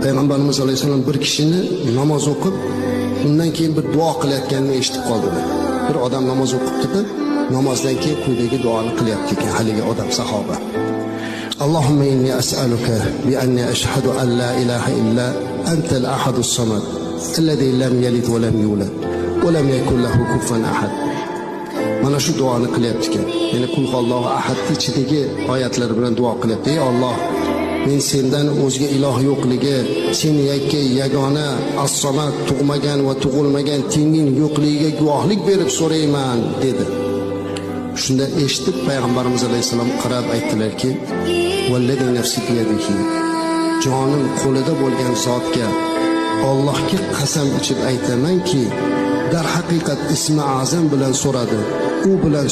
Payg'ambarimiz alayhissalom bir kishini namoz o'qib, undan keyin bir duo qilayotganini eshitib qoldilar. Bir odam namoz o'qibdi-da, namozdan keyin quyidagi duoni qilyapti ekan haligi odam sahoba. Allohumma inni as'aluka bi anni ashhadu an la ilaha illa anta al-ahadus samad alladhi lam yalid va lam yulad va lam yakul lahu kufuwan ahad. Mana shu duoni qilyapti ekan. Ya'ni kul Allohu ahad ichidagi oyatlar bilan duo qilyapti. Ey Alloh, men sendan o'zga iloh yo'qligi, sen yakka yagona as-samad, tug'magan va tug'ilmagan tenging yo'qligiga guvohlik berib so'rayman dedi. Shunda eshitib payg'ambarimiz alayhisalom qarab aytdilarki, vallazi nafsi biyadihi, jonim qo'lida bo'lgan zotga Allohga qasam ichib aytamanki, dar haqiqat ismi azam bilan so'radi. U bilan